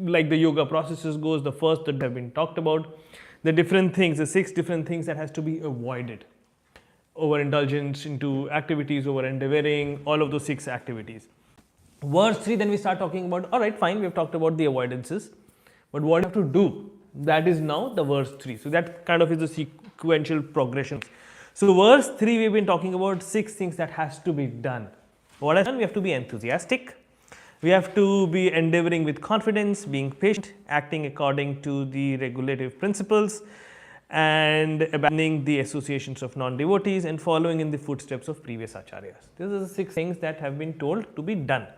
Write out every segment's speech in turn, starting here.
like the yoga processes goes, the first that have been talked about, the different things, the 6 different things that has to be avoided. Overindulgence into activities, over endeavoring, all of those 6 activities. Verse 3, then we start talking about, all right, fine, we have talked about the avoidances, but what you have to do, that is now the verse 3. So that kind of is a sequential progression. So verse 3, we've been talking about 6 things that has to be done. What has done? We have to be enthusiastic. We have to be endeavoring with confidence, being patient, acting according to the regulative principles, and abandoning the associations of non-devotees and following in the footsteps of previous acharyas. These are the 6 things that have been told to be done.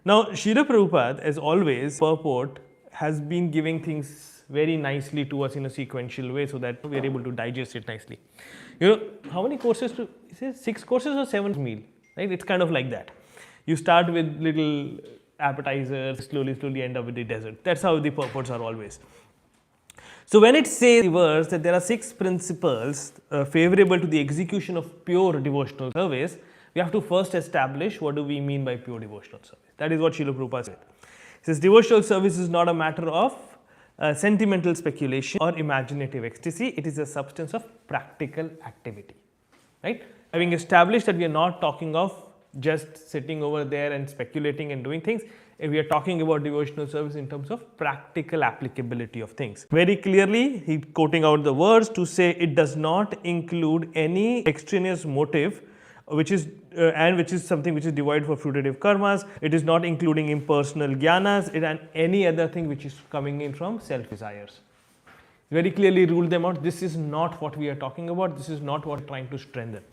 Now, Srila Prabhupada, as always, purport has been giving things very nicely to us in a sequential way so that we are able to digest it nicely. You know, how many courses to, is it 6 courses or 7 meal? Right? It's kind of like that. You start with little appetizers, slowly end up with the dessert. That's how the purports are always. So when it says in the verse that there are 6 principles favorable to the execution of pure devotional service, we have to first establish what do we mean by pure devotional service. That is what Srila Prabhupada said. He says devotional service is not a matter of sentimental speculation or imaginative ecstasy. It is a substance of practical activity. Right? Having established that we are not talking of just sitting over there and speculating and doing things, we are talking about devotional service in terms of practical applicability of things. Very clearly, he quoting out the words to say it does not include any extraneous motive which is something which is devoid for fruitative karmas. It is not including impersonal jnanas and any other thing which is coming in from self desires. Very clearly ruled them out. This is not what we are talking about. This is not what we are trying to strengthen.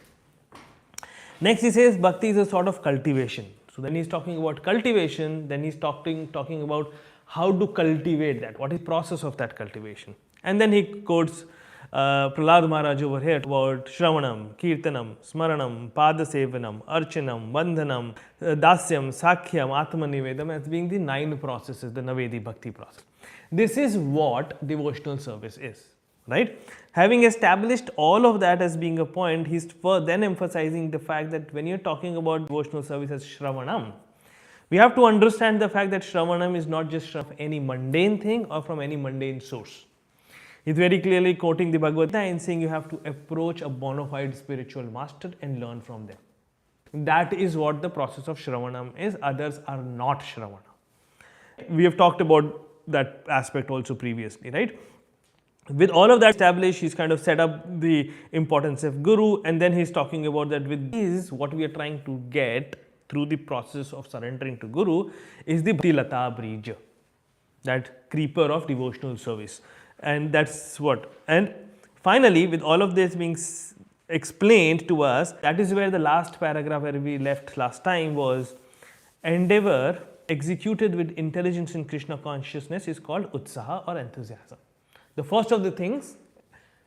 Next he says bhakti is a sort of cultivation. So then he's talking about cultivation, then he's talking about how to cultivate that, what is the process of that cultivation. And then he quotes Prahlad Maharaj over here about Shravanam, Kirtanam, Smaranam, Padasevanam, Archanam, Bandhanam, Dasyam, Sakhyam, Atmanivedam as being the 9 processes, the Navedi Bhakti process. This is what devotional service is, right? Having established all of that as being a point, he's then emphasizing the fact that when you're talking about devotional service as Shravanam, we have to understand the fact that Shravanam is not just from any mundane thing or from any mundane source. He's very clearly quoting the Bhagavad Gita and saying you have to approach a bona fide spiritual master and learn from them. That is what the process of Shravanam is. Others are not Shravanam. We have talked about that aspect also previously, right? With all of that established, he's kind of set up the importance of Guru, and then he's talking about that with this, what we are trying to get through the process of surrendering to Guru is the Bhakti Lata Brija, that creeper of devotional service. And that's what. And finally, with all of this being explained to us, that is where the last paragraph where we left last time was endeavor executed with intelligence in Krishna consciousness is called utsaha or enthusiasm. The first of the things,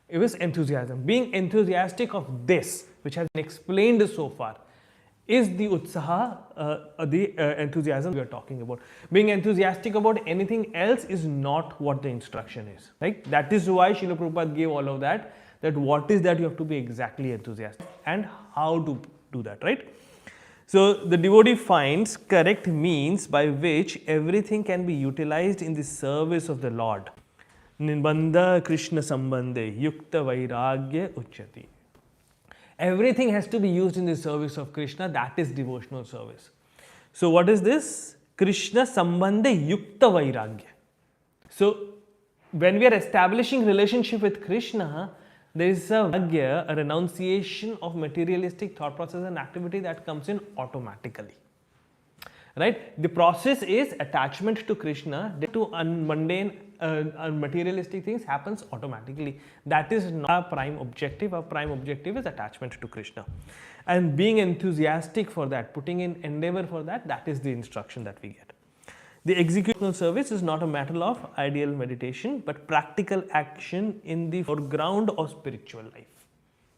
it was enthusiasm. Being enthusiastic of this, which has been explained so far, is the utsaha, the enthusiasm we are talking about. Being enthusiastic about anything else is not what the instruction is. Right? That is why Srila Prabhupada gave all of that what is that you have to be exactly enthusiastic and how to do that, right? So the devotee finds correct means by which everything can be utilized in the service of the Lord. Nirbandha Krishna Sambandhe Yukta Vairagya Uchyati. Everything has to be used in the service of Krishna, that is devotional service. So what is this? Krishna Sambandhe Yukta Vairagya. So when we are establishing relationship with Krishna, there is a vairagya, a renunciation of materialistic thought process and activity that comes in automatically. Right? The process is attachment to Krishna, to mundane materialistic things happens automatically. That is not our prime objective. Our prime objective is attachment to Krishna. And being enthusiastic for that, putting in endeavor for that, that is the instruction that we get. The executional service is not a matter of ideal meditation, but practical action in the foreground of spiritual life.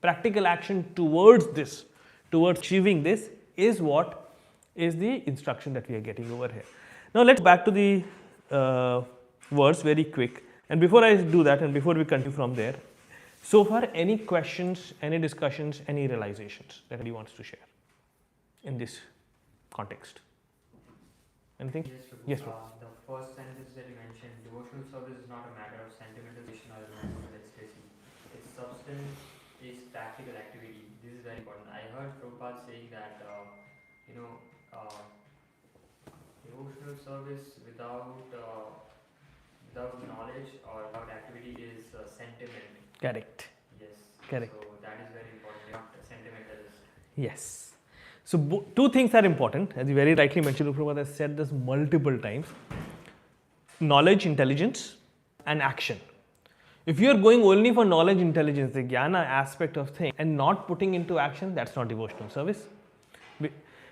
Practical action towards this, towards achieving this is what is the instruction that we are getting over here. Now let's back to the verse very quick. And before I do that and before we continue from there, so far any questions, any discussions, any realizations that he wants to share in this context? Anything? Yes, Prabhu. The first sentence that you mentioned, devotional service is not a matter of sentimental devotion or emotional ecstasy. Its substance is practical activity. This is very important. I heard Prabhupada saying that you know devotional service without knowledge or without activity is sentiment. Correct. Yes. Correct. So that is very important. You're not a sentimentalist. Yes. So two things are important, as you very rightly mentioned. Prabhupada has said this multiple times: knowledge, intelligence, and action. If you are going only for knowledge, intelligence, the jnana aspect of things, and not putting into action, that's not devotional service.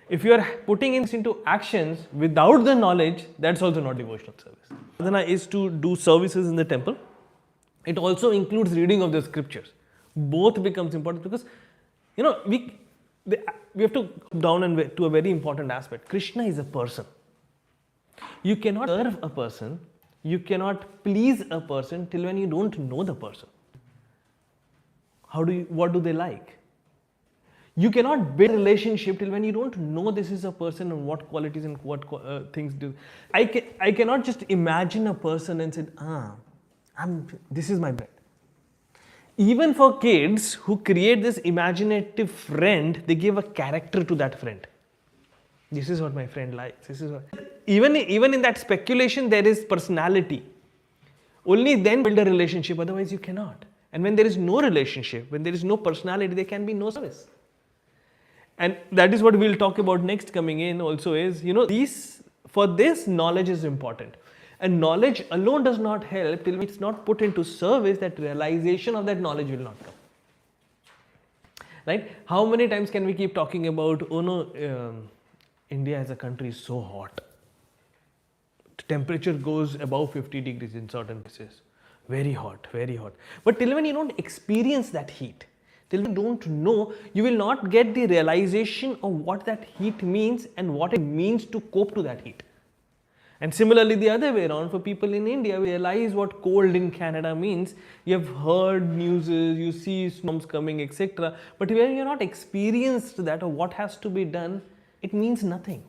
If you are putting into actions without the knowledge, that's also not devotional service. Sadhana is to do services in the temple. It also includes reading of the scriptures. Both becomes important because, we have to come down and to a very important aspect. Krishna is a person. You cannot serve a person, you cannot please a person till when you don't know the person. What do they like? You cannot build a relationship till when you don't know this is a person and what qualities and what things do. I cannot just imagine a person and say, this is my friend. Even for kids who create this imaginative friend, they give a character to that friend. This is what my friend likes. This is what. Even in that speculation, there is personality. Only then build a relationship, otherwise you cannot. And when there is no relationship, when there is no personality, there can be no service. And that is what we'll talk about next coming in also is, for this knowledge is important. And knowledge alone does not help till it's not put into service, that realization of that knowledge will not come. Right? How many times can we keep talking about, India as a country is so hot. The temperature goes above 50 degrees in certain places. Very hot, very hot. But till when you don't experience that heat, till you don't know, you will not get the realization of what that heat means and what it means to cope to that heat. And similarly, the other way around, for people in India, we realize what cold in Canada means. You have heard news, you see storms coming, etc. But when you're not experienced that or what has to be done, it means nothing.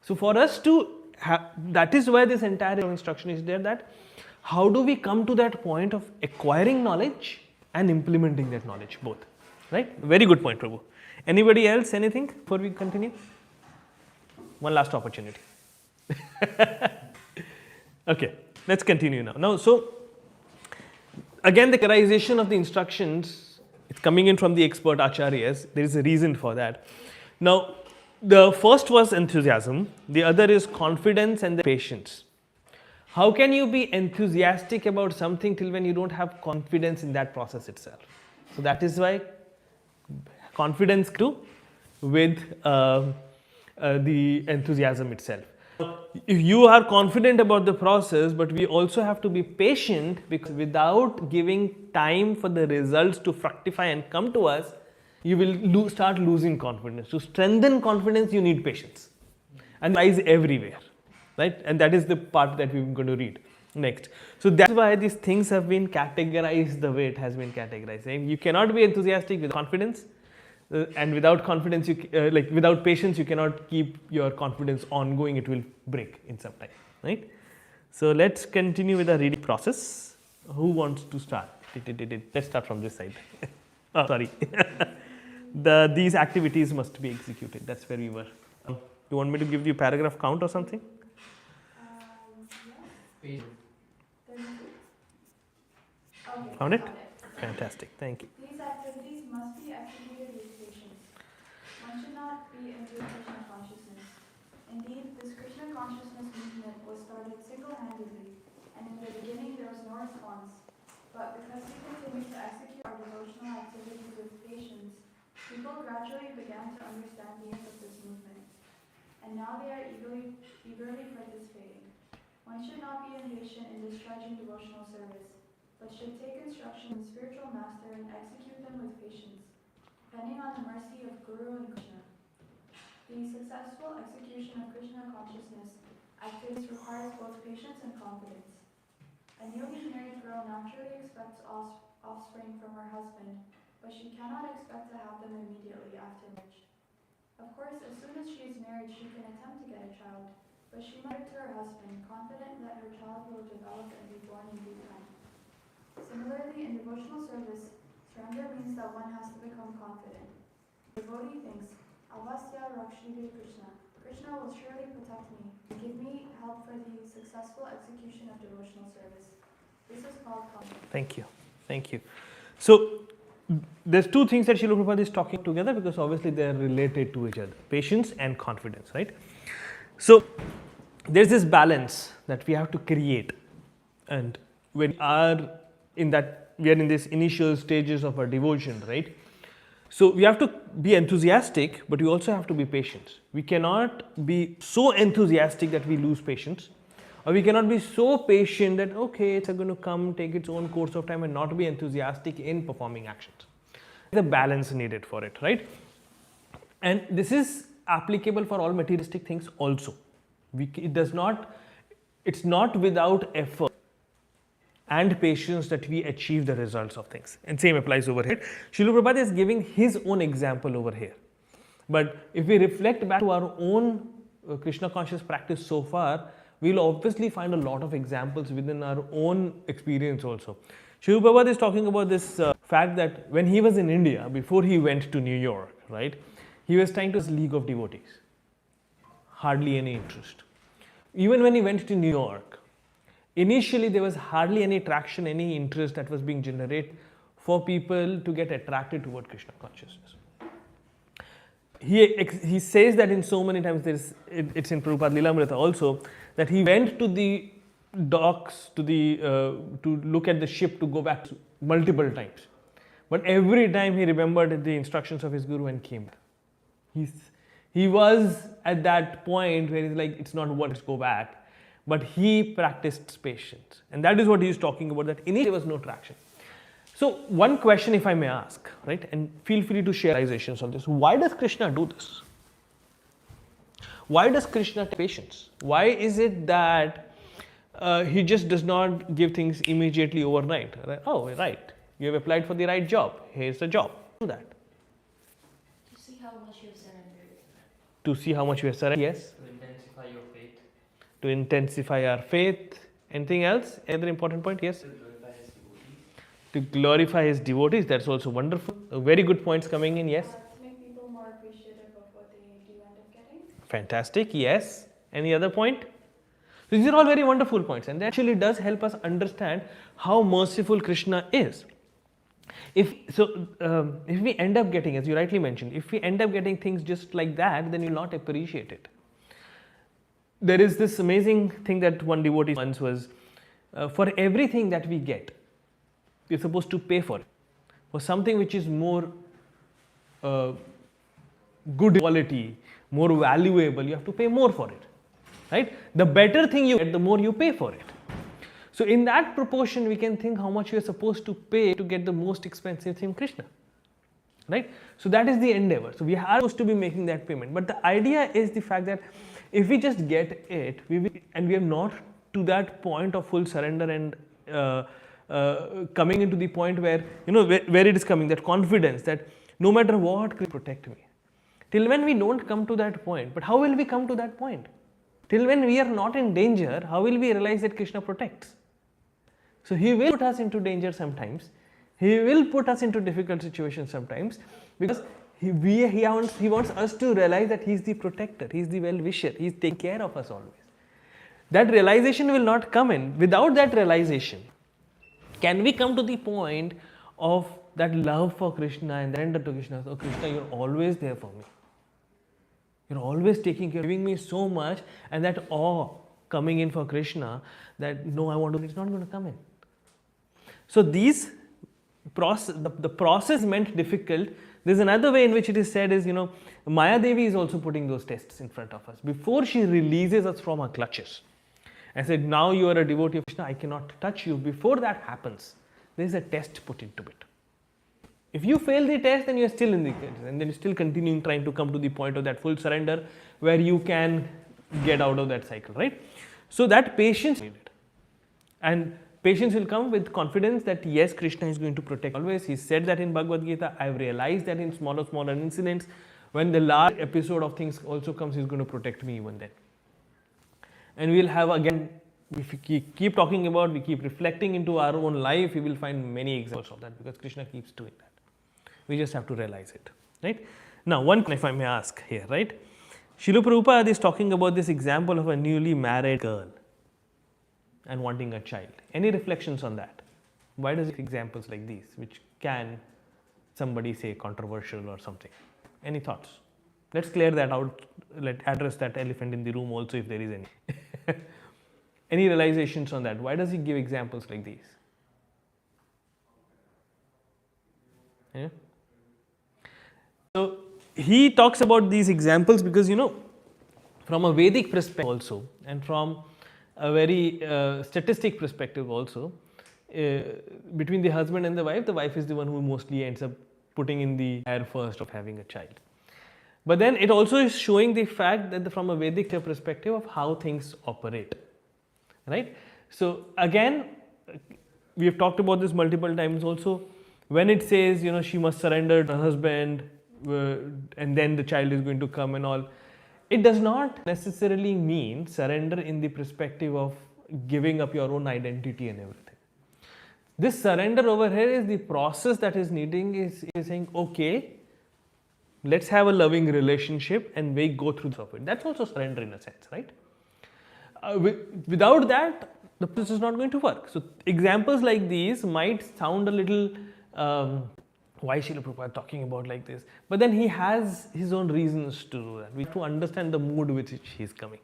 So for us to have, that is why this entire instruction is there, that how do we come to that point of acquiring knowledge and implementing that knowledge, both. Right? Very good point, Prabhu. Anybody else, anything before we continue? One last opportunity. Okay, let's continue now. So again, the categorization of the instructions, it's coming in from the expert acharyas. There is a reason for that. Now, the first was enthusiasm, the other is confidence and the patience. How can you be enthusiastic about something till when you don't have confidence in that process itself? So that is why confidence too with the enthusiasm itself. If you are confident about the process, but we also have to be patient, because without giving time for the results to fructify and come to us, you will start losing confidence. To strengthen confidence, you need patience. And lies everywhere, right? And that is the part that we're going to read next. So that's why these things have been categorized the way it has been categorized. Saying you cannot be enthusiastic with confidence, and without confidence, without patience, you cannot keep your confidence ongoing. It will break in some time, right? So let's continue with the reading process. Who wants to start? Let's start from this side. Oh, sorry. These activities must be executed. That's where we were. You want me to give you paragraph count or something? Yes. Okay, Found it? got Fantastic. Thank you. These activities must be executed with patience. One should not be into Krishna consciousness. Indeed, this Krishna consciousness movement was started single-handedly, and in the beginning there was no response. But because we continued to execute our devotional activities with patience, people gradually began to understand the end of this movement. And now they are eagerly participating. One should not be impatient in discharging devotional service, but should take instruction from the spiritual master and execute them with patience, depending on the mercy of Guru and Krishna. The successful execution of Krishna consciousness activities requires both patience and confidence. A newly married girl naturally expects offspring from her husband, but she cannot expect to have them immediately after marriage. Of course, as soon as she is married, she can attempt to get a child, but she must to her husband, confident that that her child will develop and be born in due time. Similarly, in devotional service, surrender means that one has to become confident. The devotee thinks, Avasya Rakshide Krishna. Krishna will surely protect me and give me help for the successful execution of devotional service. This is called confidence. Thank you. Thank you. So, there's two things that Srila Prabhupada is talking together because obviously they are related to each other, patience and confidence, right? So, there's this balance that we have to create, and when we are in this initial stages of our devotion, right? So, we have to be enthusiastic, but we also have to be patient. We cannot be so enthusiastic that we lose patience, or we cannot be so patient that, okay, it's going to come, take its own course of time and not be enthusiastic in performing actions. There's a balance needed for it, right? And this is applicable for all materialistic things also. It's not without effort and patience that we achieve the results of things. And same applies over here. Srila Prabhupada is giving his own example over here. But if we reflect back to our own Krishna conscious practice so far, we'll obviously find a lot of examples within our own experience also. Srila Prabhupada is talking about this fact that when he was in India, before he went to New York, right, he was trying to his league of devotees. Hardly any interest. Even when he went to New York, initially there was hardly any traction, any interest that was being generated for people to get attracted toward Krishna consciousness. He says that in so many times, it's in Prabhupada Lilamrita also, that he went to the docks to look at the ship to go back multiple times. But every time he remembered the instructions of his guru and came back. He was at that point where he's like, it's not worth to go back. But he practiced patience. And that is what he is talking about, that initially there was no traction. So one question, if I may ask, right, and feel free to share realizations on this. Why does Krishna do this? Why does Krishna take patience? Why is it that he just does not give things immediately overnight? Right? Oh, right. You have applied for the right job. Here's the job. Do that. To see how much you have surrendered. To see how much you have surrendered. Yes. To intensify your faith. To intensify our faith. Anything else? Any other important point? Yes. To glorify his devotees. That's also wonderful. Very good points coming in. Yes. To make people more appreciative of what they do end up getting. Fantastic. Yes. Any other point? So these are all very wonderful points, and that actually does help us understand how merciful Krishna is. If we end up getting, as you rightly mentioned, if we end up getting things just like that, then you'll not appreciate it. There is this amazing thing that one devotee once was, for everything that we get, we're supposed to pay for it. For something which is more good quality, more valuable, you have to pay more for it. Right? The better thing you get, the more you pay for it. So in that proportion, we can think how much we are supposed to pay to get the most expensive thing, Krishna. Right? So that is the endeavor. So we are supposed to be making that payment. But the idea is the fact that if we just get it, and we are not to that point of full surrender and coming into the point where, where it is coming, that confidence that no matter what, Krishna will protect me. Till when we don't come to that point, but how will we come to that point? Till when we are not in danger, how will we realize that Krishna protects? So he will put us into danger sometimes. He will put us into difficult situations sometimes, because he wants us to realize that he is the protector, he is the well-wisher, he is taking care of us always. That realization will not come in. Without that realization, can we come to the point of that love for Krishna and surrender to Krishna? Oh Krishna, you're always there for me. You're always taking care, giving me so much, and that awe coming in for Krishna that no, I want to, it's not going to come in. So the process meant difficult. There's another way in which it is said is, Maya Devi is also putting those tests in front of us. Before she releases us from her clutches and said, now you are a devotee of Krishna, I cannot touch you. Before that happens, there's a test put into it. If you fail the test, then you're still in the test, and then you're still continuing trying to come to the point of that full surrender where you can get out of that cycle, right? So that patience is needed. And patience will come with confidence that yes, Krishna is going to protect always. He said that in Bhagavad Gita. I've realized that in smaller incidents, when the large episode of things also comes, he's going to protect me even then. And we'll have again if we keep talking about, we keep reflecting into our own life, we will find many examples of that because Krishna keeps doing that. We just have to realize it, right? Now, one, if I may ask here, right? Srila Prabhupada is talking about this example of a newly married girl and wanting a child. Any reflections on that? Why does it examples like these, which can somebody say controversial or something? Any thoughts? Let's clear that out. Let's address that elephant in the room also if there is any. Any realizations on that? Why does he give examples like these? Yeah. So he talks about these examples because, you know, from a Vedic perspective also, and from a very statistic perspective also, between the husband and the wife is the one who mostly ends up putting in the air first of having a child. But then it also is showing the fact that from a Vedic perspective of how things operate, right? So again, we have talked about this multiple times also. When it says, you know, she must surrender to her husband and then the child is going to come and all, it does not necessarily mean surrender in the perspective of giving up your own identity and everything. This surrender over here is the process that is needing is saying, okay, let's have a loving relationship and we go through it. That's also surrender in a sense, right? Without that, the process is not going to work. So examples like these might sound a little, why is Srila Prabhupada talking about like this? But then he has his own reasons to do that. We have to understand the mood with which he is coming,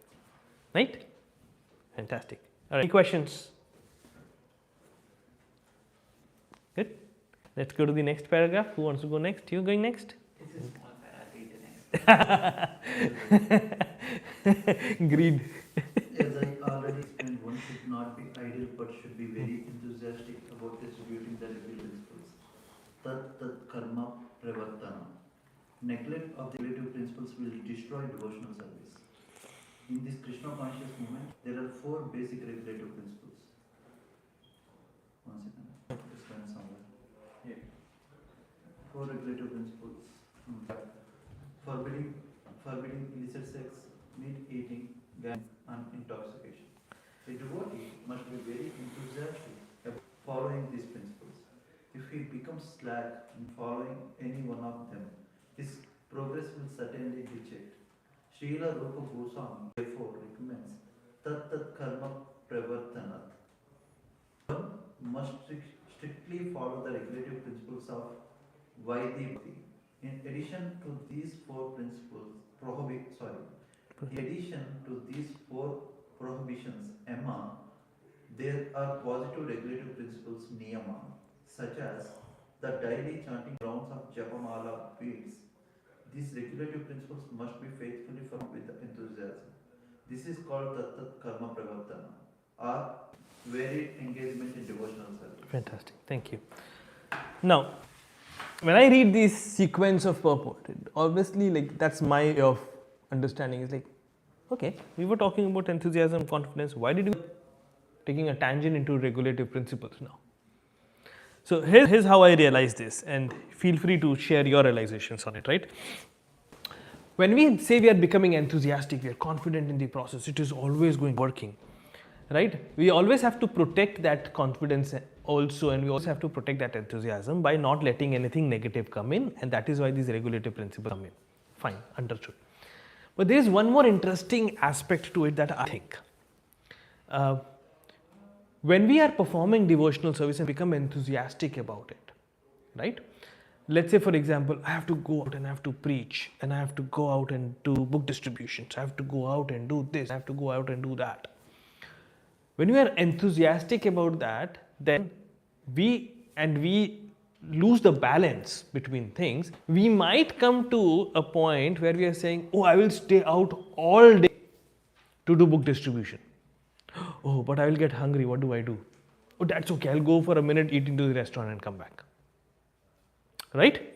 right? Fantastic. All right, any questions? Good. Let's go to the next paragraph. Who wants to go next? You going next? This is small paragraph, read the next. Greed. As I already explained, one should not be idle but should be very enthusiastic about distributing the relative principles. Tat karma pravartana. Neglect of the relative principles will destroy devotional service. In this Krishna conscious movement, there are 4 basic regulative principles. One second. Just find somewhere. Here. 4 regulative principles. Forbidding illicit sex, meat eating, gambling, and intoxication. A devotee must be very enthusiastic about following these principles. If he becomes slack in following any one of them, his progress will certainly be checked. Srila Rupa Goswami therefore recommends tat karma pravartanat. One must strictly follow the regulative principles of Vaidhi. In addition to these 4 principles, in addition to these 4 prohibitions, Emma, there are positive regulative principles, niyama, such as the daily chanting rounds of Japamala beads. These regulative principles must be faithfully followed with enthusiasm. This is called Tat Karma Pravartana, or varied engagement in devotional service. Fantastic. Thank you. Now, when I read this sequence of purport, obviously, like that's my way of understanding is like, okay, we were talking about enthusiasm, confidence. Why did we taking a tangent into regulative principles now? So here's how I realize this, and feel free to share your realizations on it, right? When we say we are becoming enthusiastic, we are confident in the process, it is always going working, right? We always have to protect that confidence also, and we also have to protect that enthusiasm by not letting anything negative come in, and that is why these regulative principles come in. Fine, understood. But there is one more interesting aspect to it that I think. When we are performing devotional service and become enthusiastic about it, right? Let's say, for example, I have to go out and I have to preach, and I have to go out and do book distributions, I have to go out and do this, I have to go out and do that. When we are enthusiastic about that, then we lose the balance between things. We might come to a point where we are saying, oh, I will stay out all day to do book distribution. Oh, but I will get hungry. What do I do? Oh, that's okay. I'll go for a minute, eat into the restaurant and come back. Right?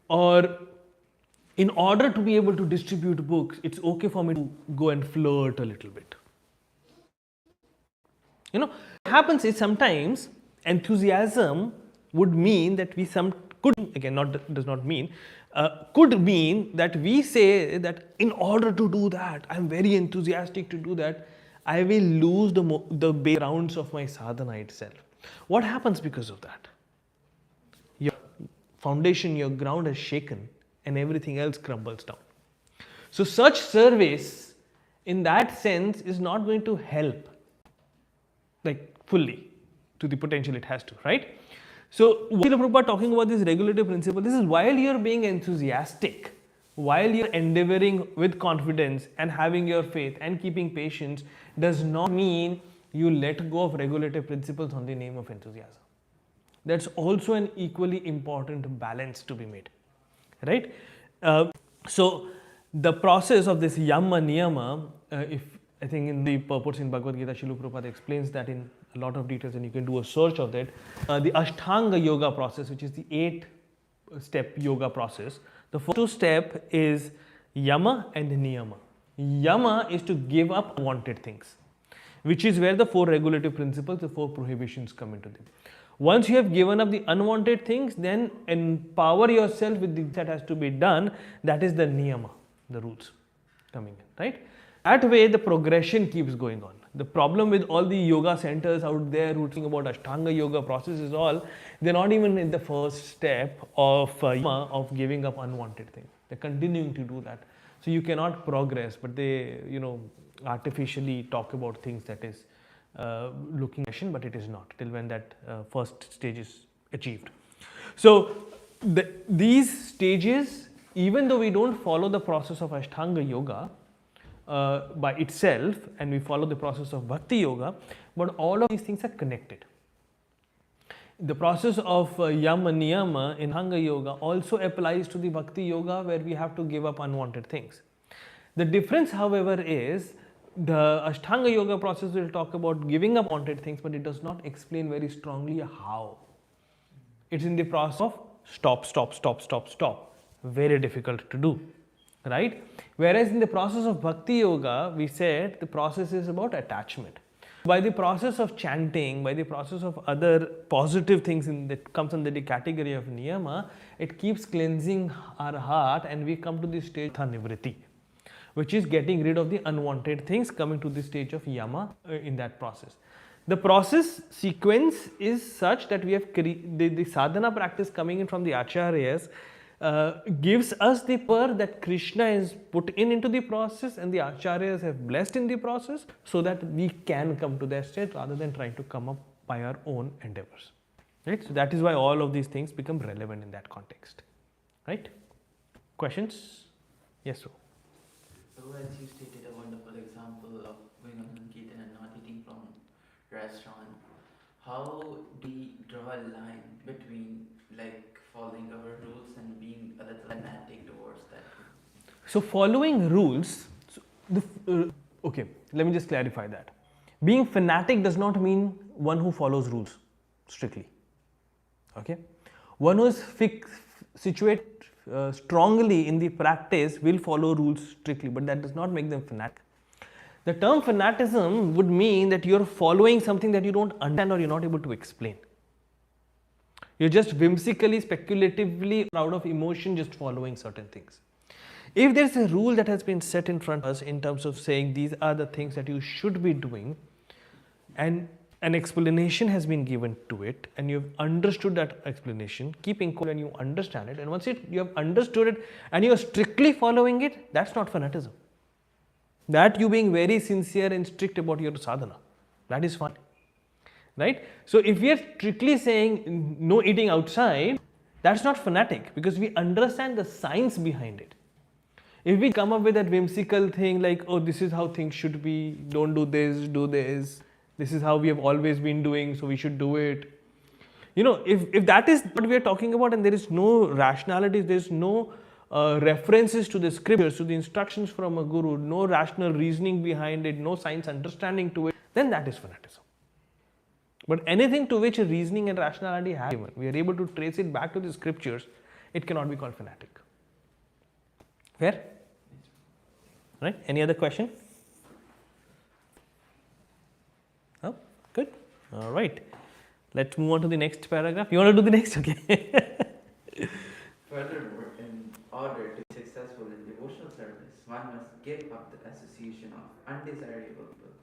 Or in order to be able to distribute books, it's okay for me to go and flirt a little bit. You know, what happens is sometimes enthusiasm would mean that we could mean that we say that in order to do that, I'm very enthusiastic to do that, I will lose the grounds of my sadhana itself. What happens because of that? Your foundation, your ground is shaken and everything else crumbles down. So such service in that sense is not going to help like fully to the potential it has to, right? So Srila Prabhupada talking about this regulative principle, this is while you're being enthusiastic, while you're endeavoring with confidence and having your faith and keeping patience, does not mean you let go of regulative principles on the name of enthusiasm. That's also an equally important balance to be made, right? So the process of this yama niyama, if I think in the purports in Bhagavad Gita, Srila Prabhupada explains that in a lot of details, and you can do a search of that. The Ashtanga yoga process, which is the 8-step yoga process, the first 2 step is yama and niyama. Yama is to give up unwanted things, which is where the 4 regulative principles, the 4 prohibitions come into them. Once you have given up the unwanted things, then empower yourself with the that has to be done. That is the niyama, the rules coming in, right? That way the progression keeps going on. The problem with all the yoga centers out there who think about Ashtanga yoga process is all, they're not even in the first step of yama, of giving up unwanted things. They're continuing to do that. So you cannot progress, but they, artificially talk about things that is looking at, but it is not till when that first stage is achieved. So these stages, even though we don't follow the process of Ashtanga yoga by itself, and we follow the process of Bhakti yoga, but all of these things are connected. The process of yama niyama in Ashtanga yoga also applies to the Bhakti yoga, where we have to give up unwanted things. The difference, however, is the Ashtanga yoga process will talk about giving up unwanted things, but it does not explain very strongly how. It's in the process of stop, stop, stop, stop, stop. Very difficult to do, right? Whereas in the process of Bhakti yoga, we said the process is about attachment. By the process of chanting, by the process of other positive things that comes under the category of niyama, it keeps cleansing our heart, and we come to the stage of nivriti, which is getting rid of the unwanted things, coming to the stage of yama in that process. The process sequence is such that we have the sadhana practice coming in from the acharyas gives us the power that Krishna is put into the process, and the acharyas have blessed in the process, so that we can come to that state rather than trying to come up by our own endeavors. Right? So that is why all of these things become relevant in that context. Right? Questions? Yes, sir. So as you stated a wonderful example of going on Kirtan and not eating from restaurant, how do we draw a line between following our rules and being a little fanatic towards that? So following rules, okay, let me just clarify that. Being fanatic does not mean one who follows rules strictly. Okay, one who is situated strongly in the practice will follow rules strictly, but that does not make them fanatic. The term fanaticism would mean that you're following something that you don't understand or you're not able to explain. You're just whimsically, speculatively, out of emotion, just following certain things. If there's a rule that has been set in front of us in terms of saying these are the things that you should be doing, and an explanation has been given to it, and you've understood that explanation, keeping cool when you understand it, and once you have understood it and you are strictly following it, that's not fanaticism. That you being very sincere and strict about your sadhana, that is fine. Right? So if we are strictly saying no eating outside, that's not fanatic, because we understand the science behind it. If we come up with that whimsical thing like, oh, this is how things should be, don't do this, this is how we have always been doing, so we should do it. If that is what we are talking about, and there is no rationality, there is no references to the scriptures, to the instructions from a guru, no rational reasoning behind it, no science understanding to it, then that is fanaticism. But anything to which a reasoning and rationality have given, we are able to trace it back to the scriptures, it cannot be called fanatic. Fair? Right? Any other question? Oh, good. All right. Let's move on to the next paragraph. You want to do the next? Okay. Furthermore, in order to be successful in devotional service, one must give up the association of undesirable people.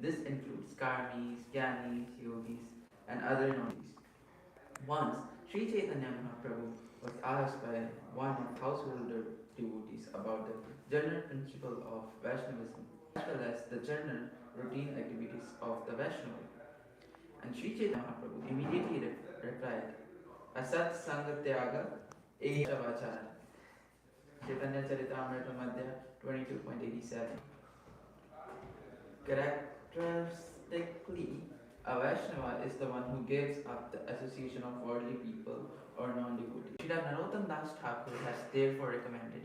This includes karmis, gyanis, yogis, and other non-yogis. Once, Sri Chaitanya Mahaprabhu was asked by one of householder devotees about the general principle of Vaishnavism as well as the general routine activities of the Vaishnava. And Sri Chaitanya Mahaprabhu immediately replied, Asat Sangatyaga Eja Vachara. Chaitanya Charitamrita Madhya 22.87. Characteristically, a Vaishnava is the one who gives up the association of worldly people or non-devotees. Srila Narottam Das Thakur has therefore recommended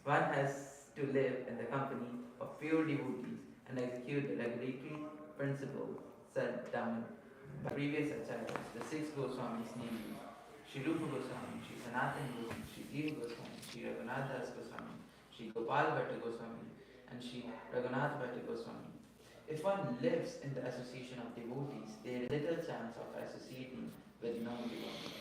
one has to live in the company of pure devotees and execute the regulatory principles set down by previous acharyas, the six Goswamis, namely Sri Rupa Goswami, Sri Sanatana Goswami, Sri Jiva Goswami, Sri Raghunath Das Goswami, Sri Gopal Bhatta Goswami, and Sri Raghunath Bhatta Goswami. If one lives in the association of devotees, there is little chance of associating with non-devotees.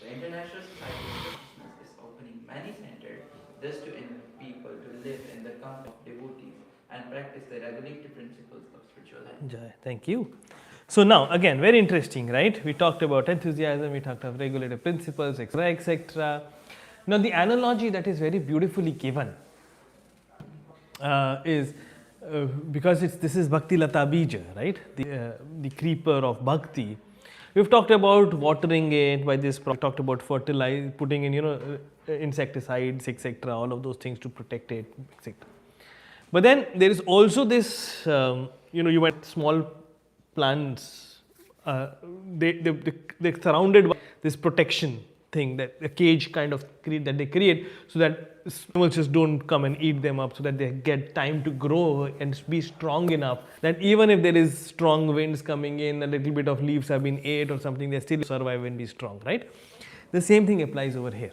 The International Society of Consciousness is opening many centers just to invite people to live in the company of devotees and practice the regulatory principles of spiritual life. Jai, thank you. So now again, very interesting, right? We talked about enthusiasm, we talked about regulative principles, etc., etc. Now the analogy that is very beautifully given is because this is Bhakti Lata Bija, right? The creeper of Bhakti. We've talked about watering it by this. We talked about putting in insecticides, etc. All of those things to protect it, etc. But then there is also this, you want small plants. They're surrounded by this protection thing, that a cage kind of that they create so that animals just don't come and eat them up, so that they get time to grow and be strong enough that even if there is strong winds coming in, a little bit of leaves have been ate or something, they still survive and be strong, right? The same thing applies over here.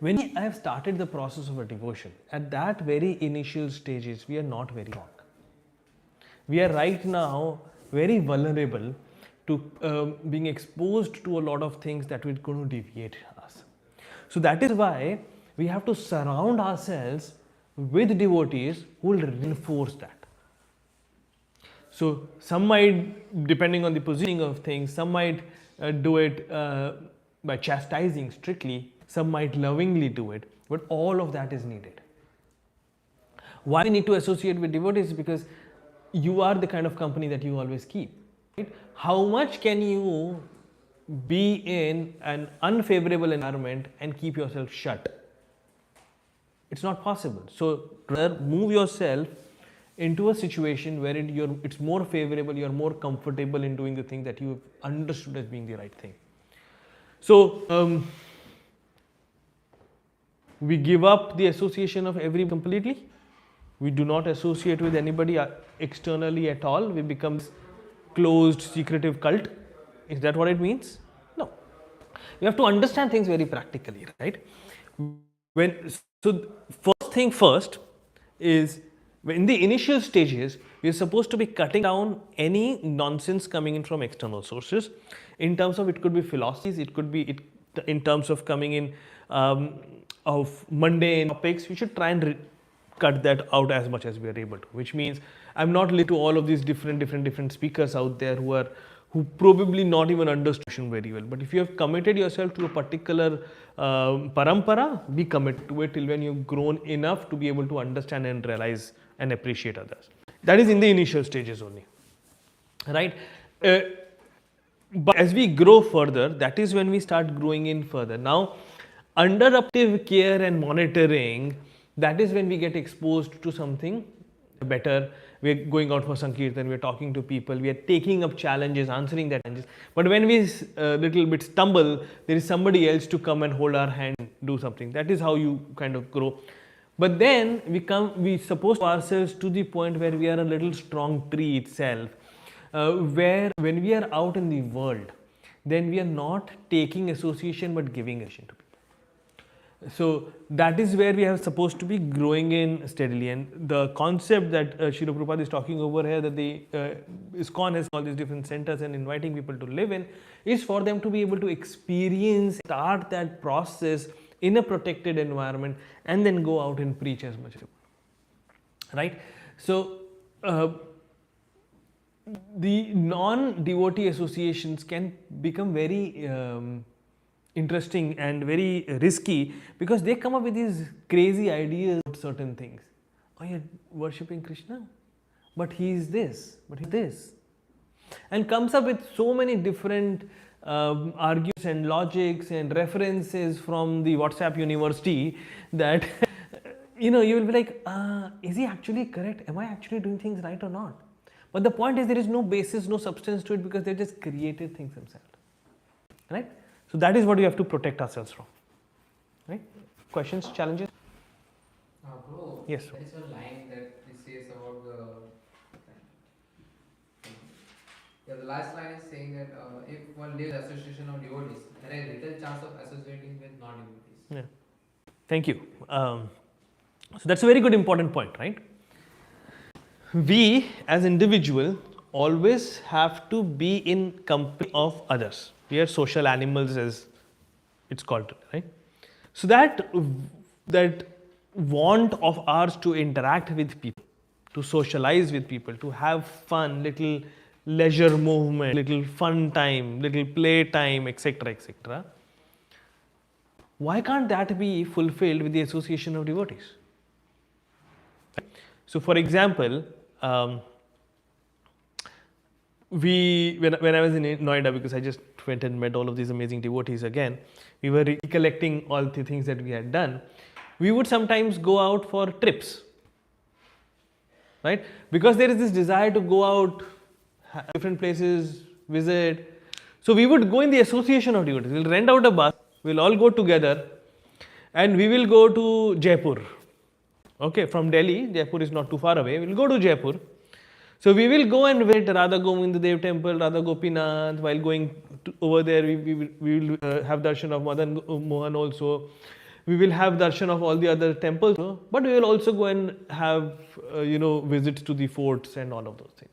When I have started the process of a devotion, at that very initial stages, we are not very strong. We are right now very vulnerable to being exposed to a lot of things that will going to deviate us. So that is why we have to surround ourselves with devotees who will reinforce that. So some might, depending on the positioning of things, some might do it by chastising strictly, some might lovingly do it, but all of that is needed. Why we need to associate with devotees? Because you are the kind of company that you always keep. Right? How much can you be in an unfavorable environment and keep yourself shut? It's not possible. So move yourself into a situation where it's more favorable, you're more comfortable in doing the thing that you have understood as being the right thing. So we give up the association of every completely. We do not associate with anybody externally at all. We become closed, secretive cult. Is that what it means? No. We have to understand things very practically, right? So first thing first is, in the initial stages, we are supposed to be cutting down any nonsense coming in from external sources. In terms of, it could be philosophies, it could be in terms of coming in of mundane topics. We should try and cut that out as much as we are able to. Which means I'm not listening to all of these different speakers out there who probably not even understand very well. But if you have committed yourself to a particular parampara, be committed to it till when you've grown enough to be able to understand and realize and appreciate others. That is in the initial stages only, right? But as we grow further, that is when we start growing in further. Now, under active care and monitoring, that is when we get exposed to something better. We're going out for Sankirtan, we're talking to people, we are taking up challenges, answering that challenges. But when we little bit stumble, there is somebody else to come and hold our hand, do something. That is how you kind of grow. But then we suppose ourselves to the point where we are a little strong tree itself, where when we are out in the world, then we are not taking association but giving association to people. So that is where we are supposed to be growing in steadily. And the concept that Srila Prabhupada is talking over here, that the ISKCON has all these different centers and inviting people to live in, is for them to be able to experience, start that process in a protected environment, and then go out and preach as much as possible. right? So the non-devotee associations can become very interesting and very risky, because they come up with these crazy ideas about certain things. Oh, you're worshipping Krishna, but he is this, but he's this, and comes up with so many different arguments and logics and references from the WhatsApp university that you know, you will be like, is he actually correct? Am I actually doing things right or not? But the point is, there is no basis, no substance to it, because they just created things themselves, right? So that is what we have to protect ourselves from, right? Questions, challenges? Bro, Yes. there is a line that it says about the. Yeah, the last line is saying that if one lives in association of devotees, there is little chance of associating with non-devotees. Yeah. Thank you. So that's a very good important point, right? We as individual always have to be in company of others. We are social animals, as it's called, right? So that want of ours to interact with people, to socialize with people, to have fun, little leisure movement, little fun time, little play time, etc., etc. Why can't that be fulfilled with the association of devotees? So, for example, when I was in Noida, because I just went and met all of these amazing devotees again, we were recollecting all the things that we had done. We would sometimes go out for trips, right? Because there is this desire to go out, different places, visit. So we would go in the association of devotees. We'll rent out a bus, we'll all go together, and we will go to Jaipur. Okay, from Delhi, Jaipur is not too far away. We'll go to Jaipur. So we will go and visit Radha Govinda Dev temple, Radha Gopinath. While going over there, we will have darshan of Madan Mohan also. We will have darshan of all the other temples, but we will also go and have visits to the forts and all of those things.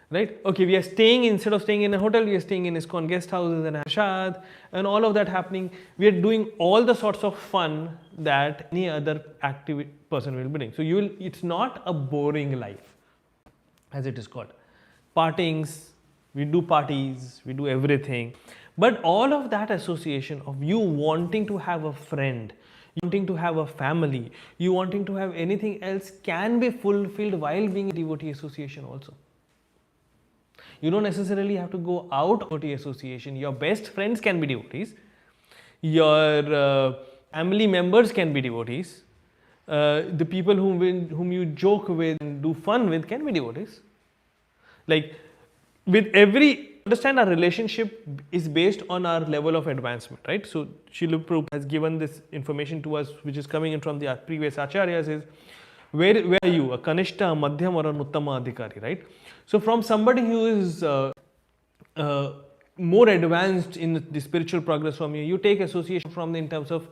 Right? Okay, we are staying, instead of staying in a hotel, we are staying in ISKCON guest houses and prasad and all of that happening. We are doing all the sorts of fun that any other active person will be doing. So it's not a boring life, as it is called. Partings, we do parties, we do everything. But all of that association of you wanting to have a friend, you wanting to have a family, you wanting to have anything else can be fulfilled while being a devotee association also. You don't necessarily have to go out of devotee association. Your best friends can be devotees. Your family members can be devotees. The people whom you joke with and do fun with can be devotees. Like, understand our relationship is based on our level of advancement, right? So Srila Prabhupada has given this information to us, which is coming in from the previous acharyas, is where are you, a kanishta, a madhyam, or an uttama adhikari, right? So from somebody who is more advanced in the spiritual progress from you take association from in terms of,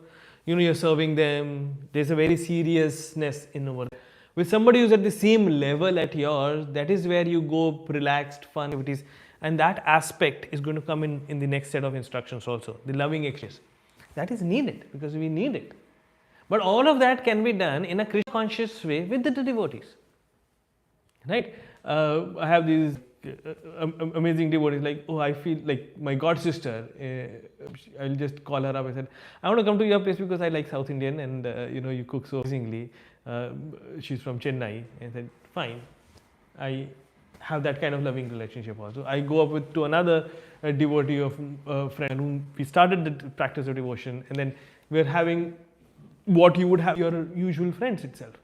you're serving them, there's a very seriousness in over there. With somebody who's at the same level at yours, that is where you go relaxed, fun activities, and that aspect is going to come in the next set of instructions also, the loving exchange. That is needed, because we need it. But all of that can be done in a Krishna conscious way with the devotees, right? I have these amazing devotees, like, oh, I feel like my god sister, I'll just call her up. I said, I want to come to your place because I like South Indian and you cook so amazingly. She's from Chennai. And I said, fine, I have that kind of loving relationship also. I go up to another devotee of a friend whom we started the practice of devotion, and then we're having what you would have your usual friends itself.